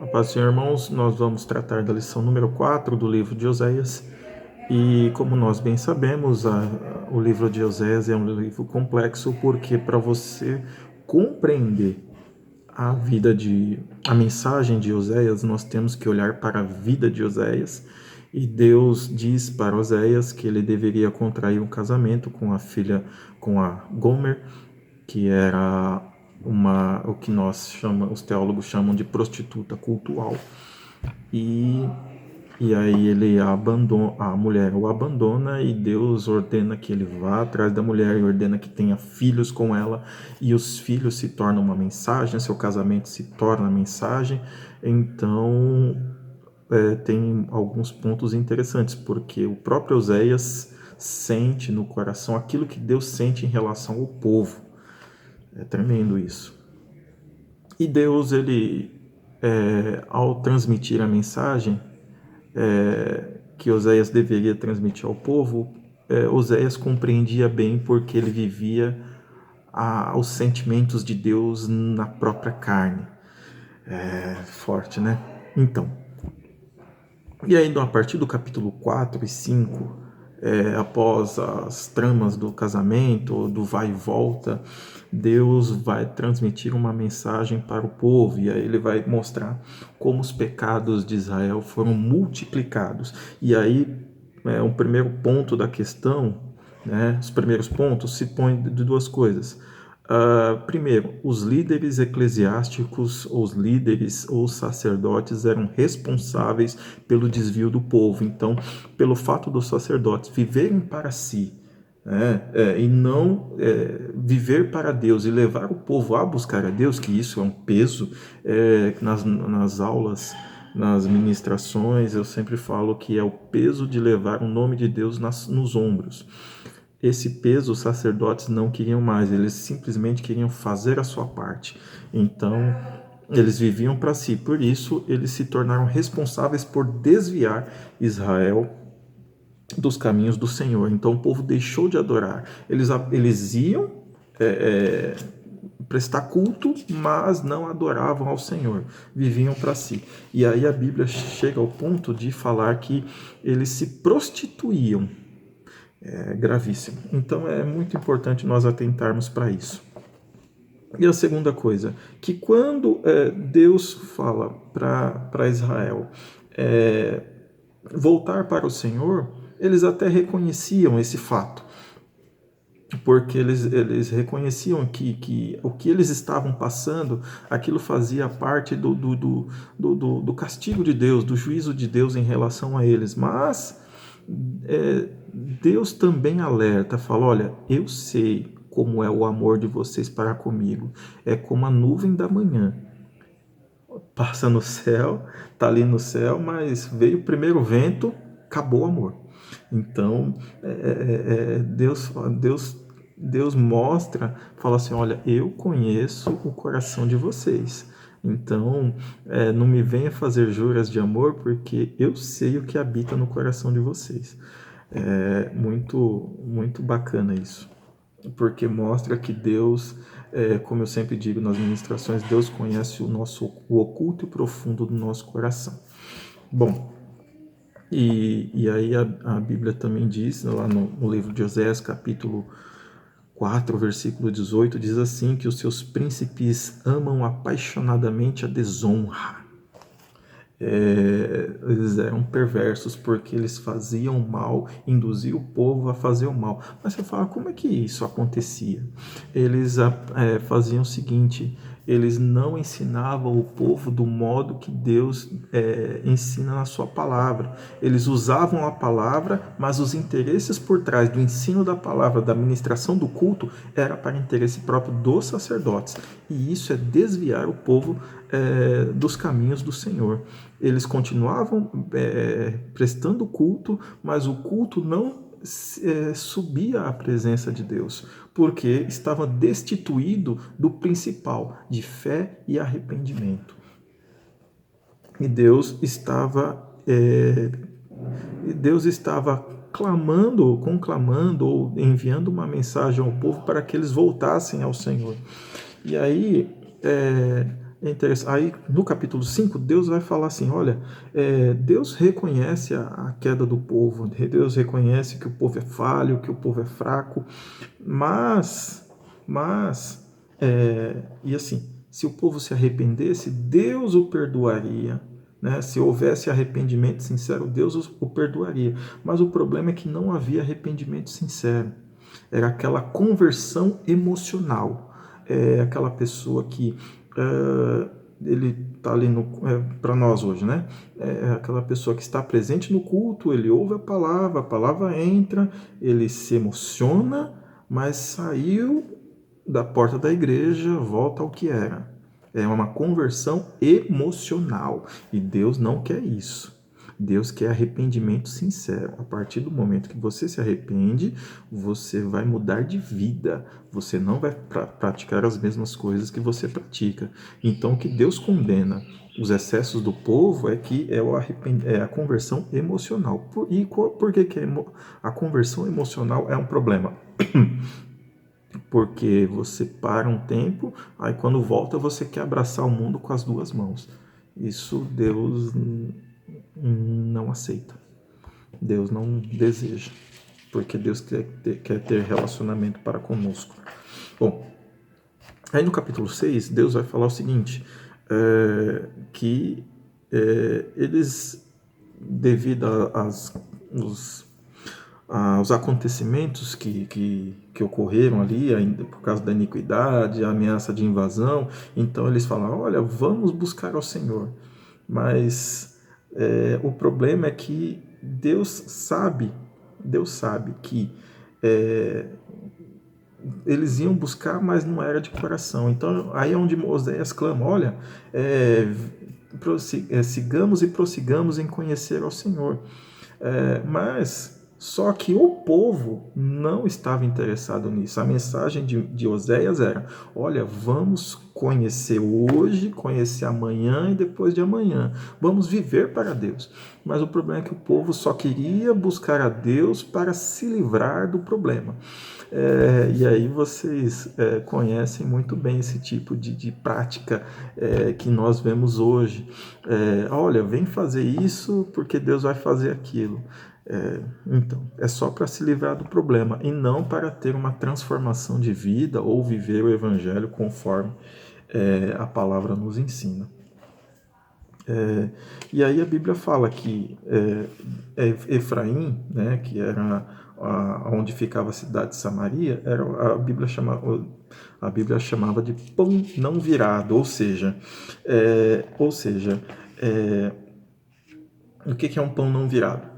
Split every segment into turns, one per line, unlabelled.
A paz do Senhor, irmãos, nós vamos tratar da lição número 4 do livro de Oséias. E como nós bem sabemos, o livro de Oséias é um livro complexo, porque para você compreender a mensagem de Oséias, nós temos que olhar para a vida de Oséias. E Deus diz para Oséias que ele deveria contrair um casamento com a filha, com a Gomer, que era o que os teólogos chamam de prostituta cultual. E, e aí ele abandona, a mulher o abandona e Deus ordena que ele vá atrás da mulher e ordena que tenha filhos com ela, e os filhos se tornam uma mensagem, seu casamento se torna mensagem. Então tem alguns pontos interessantes, porque o próprio Oséias sente no coração aquilo que Deus sente em relação ao povo. É tremendo isso. E Deus, ao transmitir a mensagem que Oséias deveria transmitir ao povo, Oséias compreendia bem porque ele vivia os sentimentos de Deus na própria carne. É forte, né? Então, e aí a partir do capítulo 4 e 5, após as tramas do casamento, do vai e volta, Deus vai transmitir uma mensagem para o povo, e aí ele vai mostrar como os pecados de Israel foram multiplicados. E aí, o primeiro ponto da questão, né, os primeiros pontos se põem de duas coisas. Primeiro, os líderes eclesiásticos, os líderes ou sacerdotes eram responsáveis pelo desvio do povo. Então, pelo fato dos sacerdotes viverem para si, e não viver para Deus e levar o povo a buscar a Deus, que isso é um peso. Nas aulas, nas ministrações, eu sempre falo que é o peso de levar o nome de Deus nos ombros. Esse peso os sacerdotes não queriam mais, eles simplesmente queriam fazer a sua parte. Então, eles viviam para si, por isso eles se tornaram responsáveis por desviar Israel dos caminhos do Senhor. Então o povo deixou de adorar. Eles iam prestar culto, mas não adoravam ao Senhor, viviam para si. E aí a Bíblia chega ao ponto de falar que eles se prostituíam. É gravíssimo. Então é muito importante nós atentarmos para isso. E a segunda coisa, que quando Deus fala para Israel voltar para o Senhor, eles até reconheciam esse fato, porque eles reconheciam que o que eles estavam passando, aquilo fazia parte do castigo de Deus, do juízo de Deus em relação a eles. Mas Deus também alerta, fala: olha, eu sei como é o amor de vocês para comigo, é como a nuvem da manhã, passa no céu, está ali no céu, mas veio o primeiro vento, acabou o amor. Então Deus mostra, fala assim: olha, eu conheço o coração de vocês, então não me venha fazer juras de amor, porque eu sei o que habita no coração de vocês. É muito, muito bacana isso, porque mostra que Deus, como eu sempre digo nas ministrações, Deus conhece o oculto e profundo do nosso coração. Bom, e aí a Bíblia também diz, lá no livro de Oséias, capítulo 4, versículo 18, diz assim, que os seus príncipes amam apaixonadamente a desonra. Eles eram perversos porque eles faziam mal, induziam o povo a fazer o mal. Mas você fala, como é que isso acontecia? Eles faziam o seguinte: eles não ensinavam o povo do modo que Deus ensina na sua palavra. Eles usavam a palavra, mas os interesses por trás do ensino da palavra, da ministração do culto, era para interesse próprio dos sacerdotes. E isso é desviar o povo dos caminhos do Senhor. Eles continuavam prestando culto, mas o culto não subia à presença de Deus, porque estava destituído do principal, de fé e arrependimento. E Deus estava conclamando ou enviando uma mensagem ao povo para que eles voltassem ao Senhor. E aí é interessante. Aí no capítulo 5 Deus vai falar assim: olha, Deus reconhece a queda do povo, Deus reconhece que o povo é falho, que o povo é fraco, mas, e assim, se o povo se arrependesse, Deus o perdoaria. Né? Se houvesse arrependimento sincero, Deus o perdoaria. Mas o problema é que não havia arrependimento sincero. Era aquela conversão emocional. Aquela pessoa que ele está ali para nós hoje, né? Aquela pessoa que está presente no culto, ele ouve a palavra entra, ele se emociona, mas saiu da porta da igreja, volta ao que era. É uma conversão emocional. E Deus não quer isso. Deus quer arrependimento sincero. A partir do momento que você se arrepende, você vai mudar de vida. Você não vai praticar as mesmas coisas que você pratica. Então, o que Deus condena os excessos do povo é que é a conversão emocional. Por que a conversão emocional é um problema? Porque você para um tempo, aí quando volta você quer abraçar o mundo com as duas mãos. Isso Deus não aceita. Deus não deseja. Porque Deus quer ter relacionamento para conosco. Bom, aí no capítulo 6, Deus vai falar o seguinte, que eles, devido aos acontecimentos que ocorreram ali, ainda por causa da iniquidade, a ameaça de invasão, então eles falam, olha, vamos buscar ao Senhor. Mas o problema é que Deus sabe que eles iam buscar, mas não era de coração. Então aí é onde Oséias clama, olha, sigamos e prossigamos em conhecer ao Senhor. Mas só que o povo não estava interessado nisso. A mensagem de Oséias era: olha, vamos conhecer hoje, conhecer amanhã e depois de amanhã. Vamos viver para Deus. Mas o problema é que o povo só queria buscar a Deus para se livrar do problema. E aí vocês conhecem muito bem esse tipo de prática que nós vemos hoje. Olha, vem fazer isso porque Deus vai fazer aquilo. Então, é só para se livrar do problema e não para ter uma transformação de vida ou viver o evangelho conforme a palavra nos ensina. E aí a Bíblia fala que Efraim, né, que era onde ficava a cidade de Samaria, a Bíblia chamava de pão não virado, ou seja, o que é um pão não virado?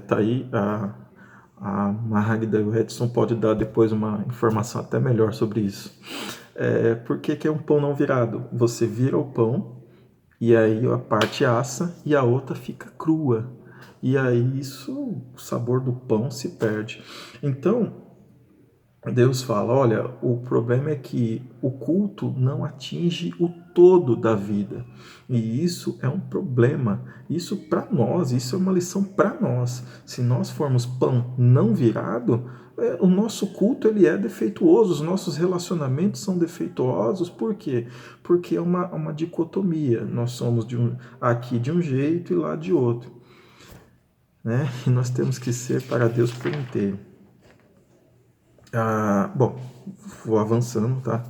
Tá aí a Magda e o Edson pode dar depois uma informação até melhor sobre isso. Por que é um pão não virado? Você vira o pão e aí a parte assa e a outra fica crua. E aí o sabor do pão se perde. Então, Deus fala, olha, o problema é que o culto não atinge o todo da vida. E isso é um problema. Isso para nós, isso é uma lição para nós. Se nós formos pão não virado, o nosso culto ele é defeituoso, os nossos relacionamentos são defeituosos. Por quê? Porque é uma dicotomia. Nós somos aqui de um jeito e lá de outro. Né? E nós temos que ser para Deus por inteiro. Bom, vou avançando, tá?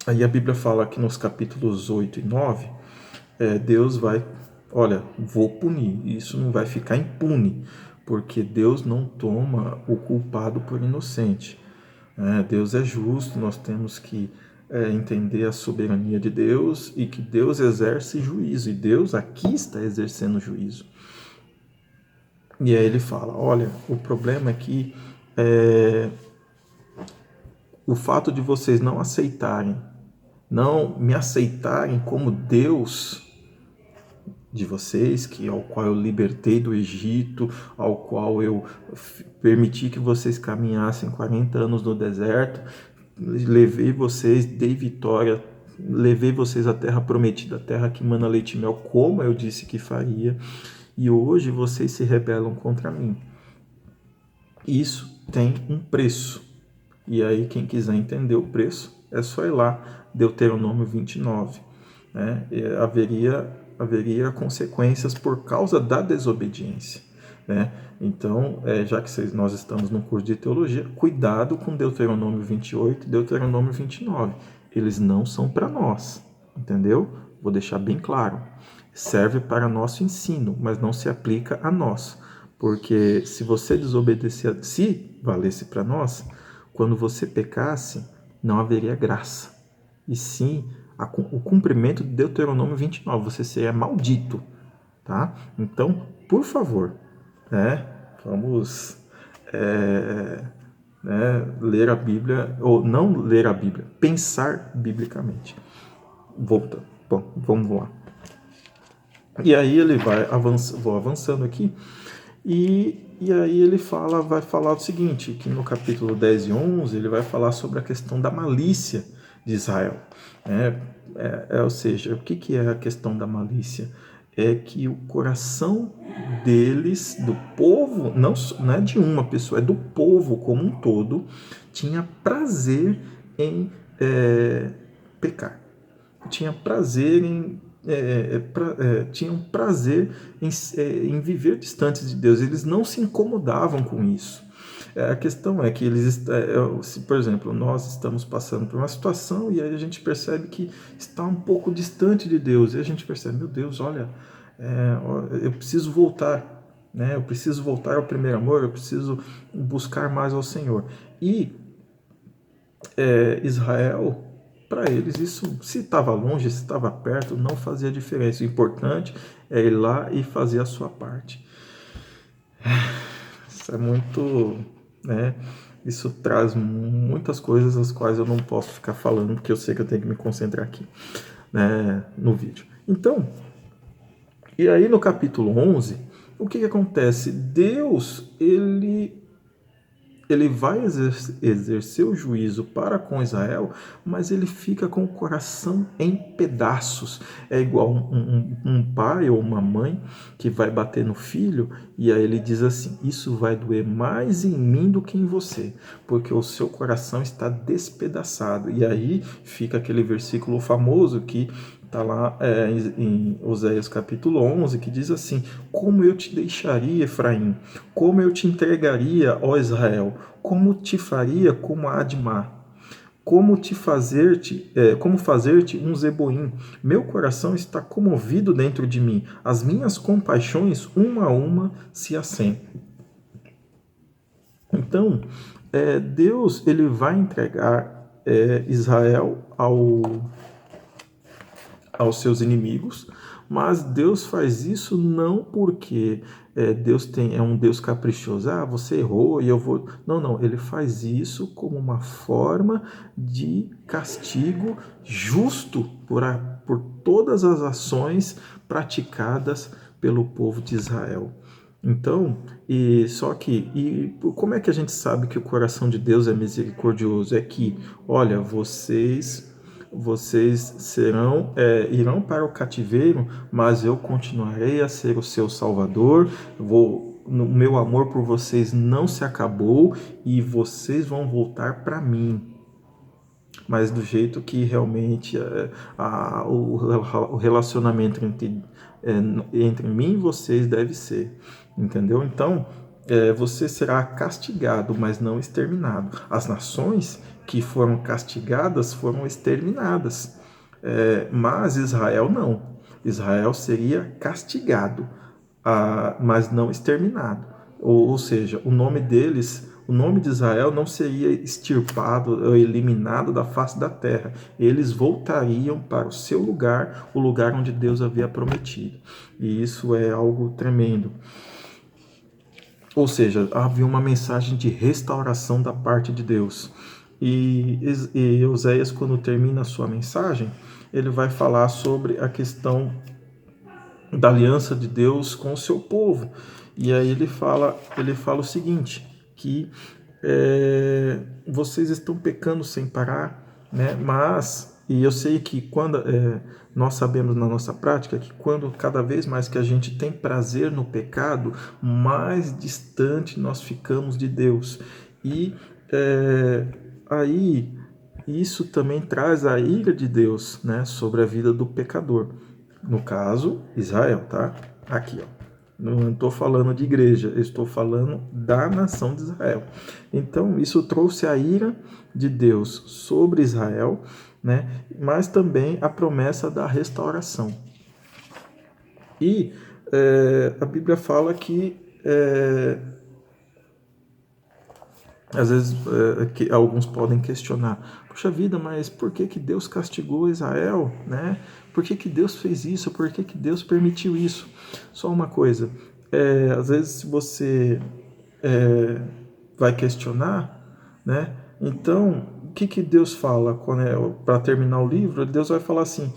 Aí a Bíblia fala que nos capítulos 8 e 9, Deus vai, olha, vou punir, isso não vai ficar impune, porque Deus não toma o culpado por inocente. Deus é justo, nós temos que entender a soberania de Deus e que Deus exerce juízo, e Deus aqui está exercendo juízo. E aí ele fala, olha, o problema é que o fato de vocês não aceitarem, não me aceitarem como Deus de vocês, ao qual eu libertei do Egito, ao qual eu permiti que vocês caminhassem 40 anos no deserto, levei vocês, dei vitória, levei vocês à terra prometida, a terra que mana leite e mel, como eu disse que faria, e hoje vocês se rebelam contra mim. Isso tem um preço. E aí quem quiser entender o preço, É só ir lá, Deuteronômio 29. Né? Haveria consequências por causa da desobediência. Né? Então, já que nós estamos num curso de teologia, cuidado com Deuteronômio 28 e Deuteronômio 29. Eles não são para nós, entendeu? Vou deixar bem claro. Serve para nosso ensino, mas não se aplica a nós. Porque se você desobedecer, se valesse para nós, quando você pecasse, não haveria graça. E sim, o cumprimento de Deuteronômio 29, você seria maldito, tá? Então, por favor, né, vamos ler a Bíblia, ou não ler a Bíblia, pensar biblicamente. Volta. Bom, vamos lá. E aí ele vai vou avançando aqui, e aí ele vai falar o seguinte, que no capítulo 10 e 11 ele vai falar sobre a questão da malícia de Israel. Ou seja, o que é a questão da malícia? É que o coração deles, do povo, não é de uma pessoa, é do povo como um todo, tinha prazer em pecar. Tinha prazer em tinham prazer em viver distantes de Deus. Eles não se incomodavam com isso. A questão é que se, por exemplo, nós estamos passando por uma situação e aí a gente percebe que está um pouco distante de Deus, e a gente percebe, meu Deus, olha, eu preciso voltar, né? Eu preciso voltar ao primeiro amor, eu preciso buscar mais ao Senhor. E Israel, para eles, isso, se estava longe, se estava perto, não fazia diferença. O importante é ir lá e fazer a sua parte. Isso é muito, né? Isso traz muitas coisas as quais eu não posso ficar falando, porque eu sei que eu tenho que me concentrar aqui, né, no vídeo. Então, e aí no capítulo 11, o que acontece? Deus, ele vai exercer o juízo para com Israel, mas ele fica com o coração em pedaços. É igual um pai ou uma mãe que vai bater no filho e aí ele diz assim, isso vai doer mais em mim do que em você, porque o seu coração está despedaçado. E aí fica aquele versículo famoso que está lá em Oséias capítulo 11, que diz assim, como eu te deixaria, Efraim? Como eu te entregaria, ó Israel? Como te faria como a Admá? Como fazer-te um Zeboim? Meu coração está comovido dentro de mim. As minhas compaixões, uma a uma, se acendem. Então, Deus ele vai entregar Israel aos seus inimigos, mas Deus faz isso não porque Deus é um Deus caprichoso, você errou e eu vou... Não, ele faz isso como uma forma de castigo justo por todas as ações praticadas pelo povo de Israel. Então, como é que a gente sabe que o coração de Deus é misericordioso? É que, olha, vocês irão para o cativeiro, mas eu continuarei a ser o seu Salvador. O meu amor por vocês não se acabou e vocês vão voltar para mim. Mas do jeito que realmente o relacionamento entre mim e vocês deve ser, entendeu? Então, você será castigado, mas não exterminado. As nações que foram castigadas foram exterminadas, mas Israel não. Israel seria castigado, mas não exterminado. Ou seja, o nome de Israel não seria extirpado ou eliminado da face da terra. Eles voltariam para o seu lugar, o lugar onde Deus havia prometido. E isso é algo tremendo. Ou seja, havia uma mensagem de restauração da parte de Deus. E Oséias, quando termina a sua mensagem, ele vai falar sobre a questão da aliança de Deus com o seu povo. E aí ele fala o seguinte, que vocês estão pecando sem parar, né? E eu sei que quando nós sabemos na nossa prática que quando cada vez mais que a gente tem prazer no pecado, mais distante nós ficamos de Deus. E aí isso também traz a ira de Deus, né, sobre a vida do pecador. No caso, Israel, tá? Aqui, ó. Não estou falando de igreja, eu estou falando da nação de Israel. Então, isso trouxe a ira de Deus sobre Israel, né? Mas também a promessa da restauração. E a Bíblia fala que às vezes que alguns podem questionar, puxa vida, mas por que que Deus castigou Israel, né? Por que que Deus fez isso? Por que que Deus permitiu isso? Só uma coisa, às vezes você vai questionar, né? Então, o que que Deus fala para terminar o livro? Deus vai falar assim: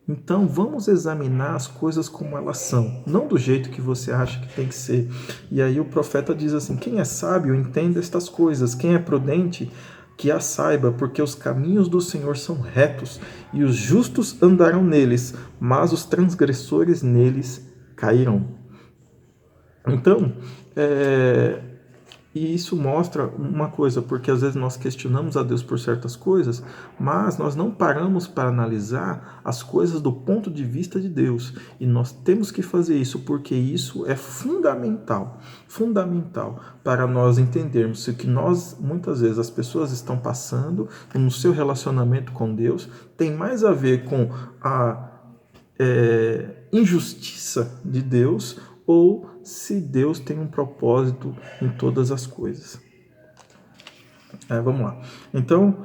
então vamos examinar as coisas como elas são, não do jeito que você acha que tem que ser. E aí o profeta diz assim: quem é sábio entenda estas coisas, quem é prudente que as saiba, porque os caminhos do Senhor são retos e os justos andarão neles, mas os transgressores neles cairão. Então, e isso mostra uma coisa, porque às vezes nós questionamos a Deus por certas coisas, mas nós não paramos para analisar as coisas do ponto de vista de Deus. E nós temos que fazer isso, porque isso é fundamental, fundamental para nós entendermos se o que nós, muitas vezes, as pessoas estão passando no seu relacionamento com Deus, tem mais a ver com a injustiça de Deus, ou se Deus tem um propósito em todas as coisas. Vamos lá. Então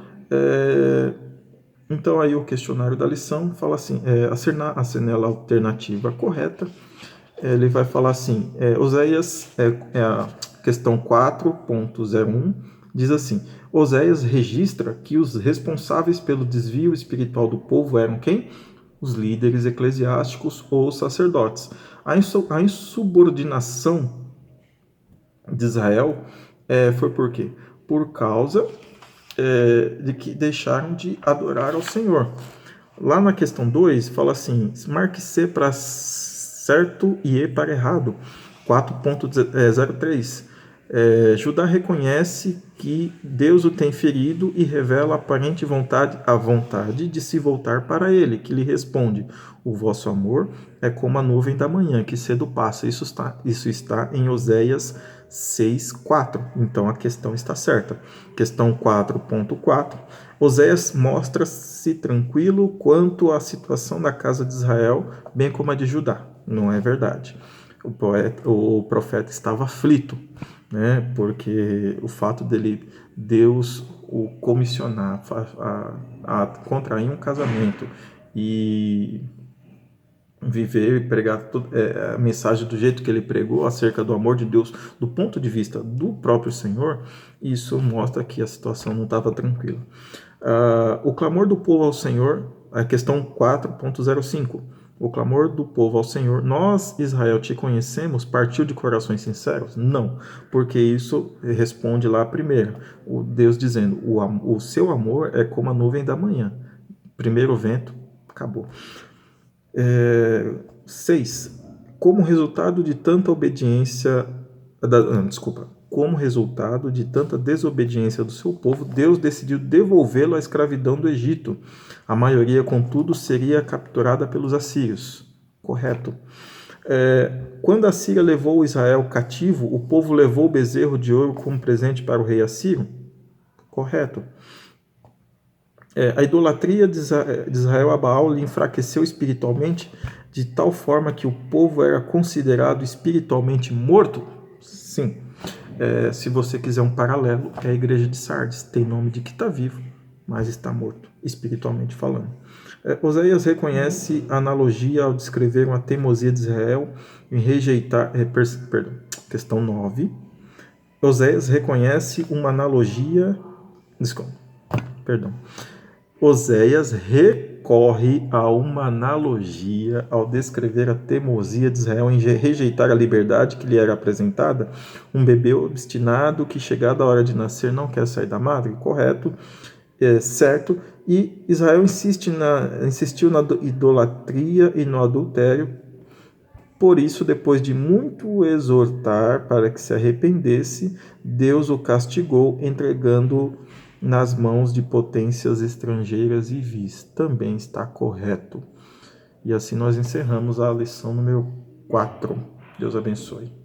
aí o questionário da lição fala assim, a cenela alternativa correta, ele vai falar assim, Oséias, a questão 4.01, diz assim: Oséias registra que os responsáveis pelo desvio espiritual do povo eram quem? Os líderes eclesiásticos ou sacerdotes. A insubordinação de Israel foi por quê? Por causa de que deixaram de adorar ao Senhor. Lá na questão 2, fala assim: marque C para certo e E para errado. 4.03. Judá reconhece que Deus o tem ferido e revela a vontade de se voltar para ele, que lhe responde: o vosso amor é como a nuvem da manhã, que cedo passa. Isso está em Oséias 6:4. Então a questão está certa. Questão 4.4. Oséias mostra-se tranquilo quanto à situação da casa de Israel, bem como a de Judá. Não é verdade. O profeta estava aflito, né? Porque o fato dele, Deus o comissionar a contrair um casamento e viver e pregar a mensagem do jeito que ele pregou acerca do amor de Deus do ponto de vista do próprio Senhor, isso mostra que a situação não estava tranquila. O clamor do povo ao Senhor, a questão 4.05. O clamor do povo ao Senhor: nós, Israel, te conhecemos, partiu de corações sinceros? Não, porque isso responde lá primeiro, o Deus dizendo: o seu amor é como a nuvem da manhã. Primeiro vento, acabou. 6. Como resultado de tanta obediência, como resultado de tanta desobediência do seu povo, Deus decidiu devolvê-lo à escravidão do Egito. A maioria, contudo, seria capturada pelos assírios. Correto. Quando a Síria levou Israel cativo, o povo levou o bezerro de ouro como presente para o rei assírio? Correto. A idolatria de Israel a Baal lhe enfraqueceu espiritualmente, de tal forma que o povo era considerado espiritualmente morto? Sim. Se você quiser um paralelo, é a igreja de Sardes. Tem nome de que está vivo, mas está morto, espiritualmente falando. Oséias reconhece a analogia ao descrever uma teimosia de Israel em rejeitar... questão 9. Oséias reconhece uma analogia... Oséias recorre a uma analogia ao descrever a teimosia de Israel em rejeitar a liberdade que lhe era apresentada, um bebê obstinado que, chegada a hora de nascer, não quer sair da madre. Correto, certo. E Israel insistiu na idolatria e no adultério. Por isso, depois de muito o exortar para que se arrependesse, Deus o castigou, entregando nas mãos de potências estrangeiras e vis. Também está correto. E assim nós encerramos a lição número 4. Deus abençoe.